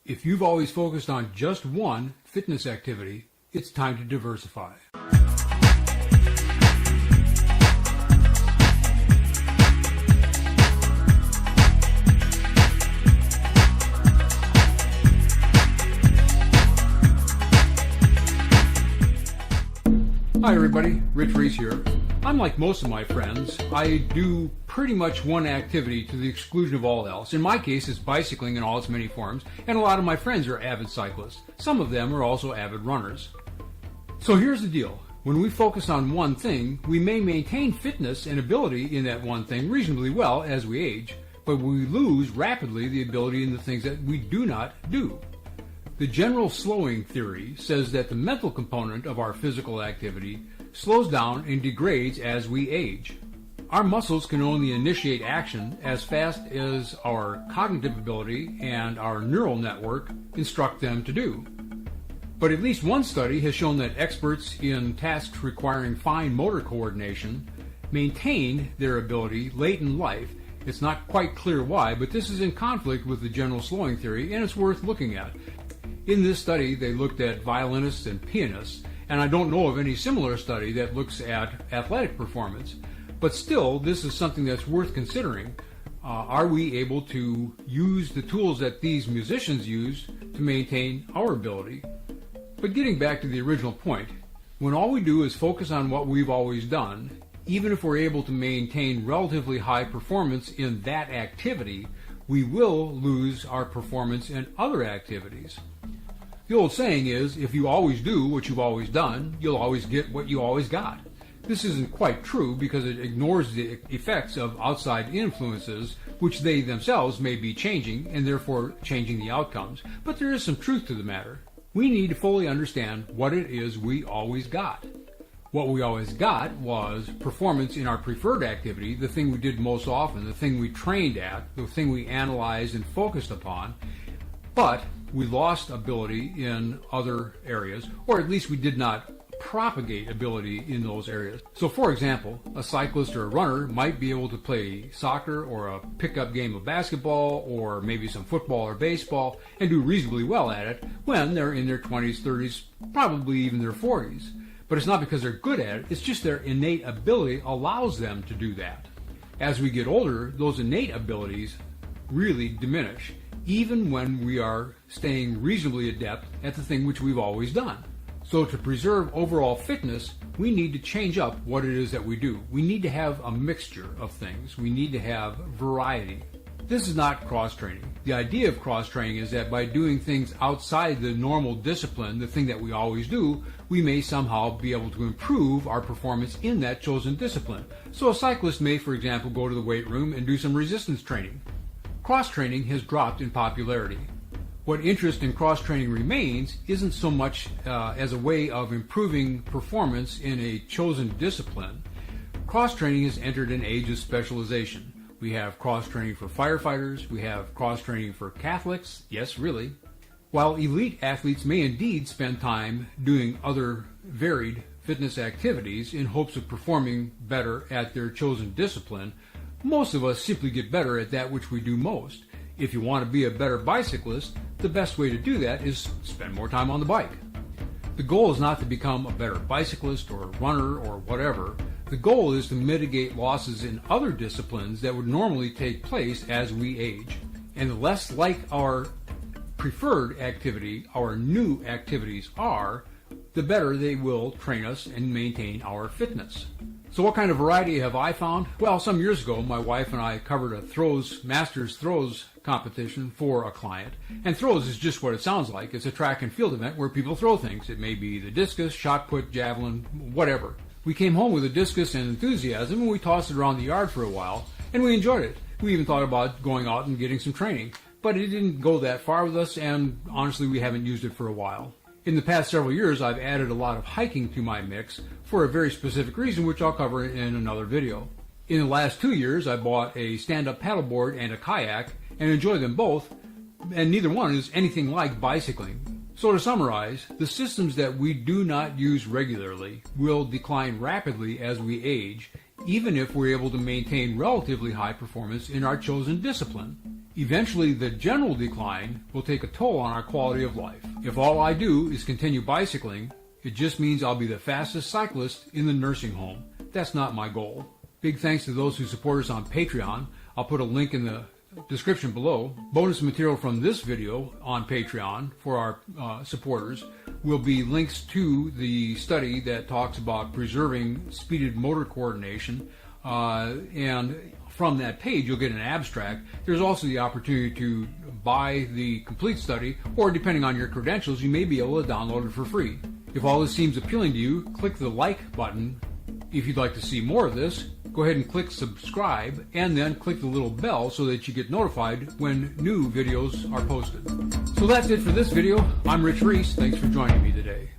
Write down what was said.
If you've always focused on just one fitness activity, it's time to diversify. Hi everybody, Rich Reese here. Unlike most of my friends, I do pretty much one activity to the exclusion of all else. In my case, it's bicycling in all its many forms, and a lot of my friends are avid cyclists. Some of them are also avid runners. So here's the deal. When we focus on one thing, we may maintain fitness and ability in that one thing reasonably well as we age, but we lose rapidly the ability in the things that we do not do. The general slowing theory says that the mental component of our physical activity slows down and degrades as we age. Our muscles can only initiate action as fast as our cognitive ability and our neural network instruct them to do. But at least one study has shown that experts in tasks requiring fine motor coordination maintain their ability late in life. It's not quite clear why, but this is in conflict with the general slowing theory, and it's worth looking at. In this study, they looked at violinists and pianists, and I don't know of any similar study that looks at athletic performance. But still, this is something that's worth considering. Are we able to use the tools that these musicians use to maintain our ability? But getting back to the original point, when all we do is focus on what we've always done, even if we're able to maintain relatively high performance in that activity, we will lose our performance in other activities. The old saying is, if you always do what you've always done, you'll always get what you always got. This isn't quite true because it ignores the effects of outside influences, which they themselves may be changing and therefore changing the outcomes. But there is some truth to the matter. We need to fully understand what it is we always got. What we always got was performance in our preferred activity, the thing we did most often, the thing we trained at, the thing we analyzed and focused upon. But we lost ability in other areas, or at least we did not propagate ability in those areas. So for example, a cyclist or a runner might be able to play soccer or a pickup game of basketball or maybe some football or baseball and do reasonably well at it when they're in their 20s, 30s, probably even their 40s. But it's not because they're good at it, it's just their innate ability allows them to do that. As we get older, those innate abilities really diminish, even when we are staying reasonably adept at the thing which we've always done. So to preserve overall fitness, we need to change up what it is that we do. We need to have a mixture of things. We need to have variety. This is not cross-training. The idea of cross-training is that by doing things outside the normal discipline, the thing that we always do, we may somehow be able to improve our performance in that chosen discipline. So a cyclist may, for example, go to the weight room and do some resistance training. Cross-training has dropped in popularity. What interest in cross-training remains isn't so much as a way of improving performance in a chosen discipline. Cross-training has entered an age of specialization. We have cross-training for firefighters, we have cross-training for Catholics, yes, really. While elite athletes may indeed spend time doing other varied fitness activities in hopes of performing better at their chosen discipline, most of us simply get better at that which we do most. If you want to be a better bicyclist, the best way to do that is spend more time on the bike. The goal is not to become a better bicyclist or a runner or whatever. The goal is to mitigate losses in other disciplines that would normally take place as we age. And the less like our preferred activity our new activities are, the better they will train us and maintain our fitness. So what kind of variety have I found? Well, some years ago, my wife and I covered a Masters throws competition for a client. And throws is just what it sounds like. It's a track and field event where people throw things. It may be the discus, shot put, javelin, whatever. We came home with a discus and enthusiasm, and we tossed it around the yard for a while, and we enjoyed it. We even thought about going out and getting some training. But it didn't go that far with us, and honestly, we haven't used it for a while. In the past several years, I've added a lot of hiking to my mix for a very specific reason, which I'll cover in another video. In the last 2 years, I bought a stand-up paddleboard and a kayak and enjoy them both, and neither one is anything like bicycling. So to summarize, the systems that we do not use regularly will decline rapidly as we age, even if we're able to maintain relatively high performance in our chosen discipline. Eventually, the general decline will take a toll on our quality of life. If all I do is continue bicycling, it just means I'll be the fastest cyclist in the nursing home. That's not my goal. Big thanks to those who support us on Patreon. I'll put a link in the description below. Bonus material from this video on Patreon for our supporters will be links to the study that talks about preserving speeded motor coordination, and from that page you'll get an abstract. There's also the opportunity to buy the complete study, or depending on your credentials, you may be able to download it for free. If all this seems appealing to you, click the like button. If you'd like to see more of this, go ahead and click subscribe, and then click the little bell so that you get notified when new videos are posted. So that's it for this video. I'm Rich Reese. Thanks for joining me today.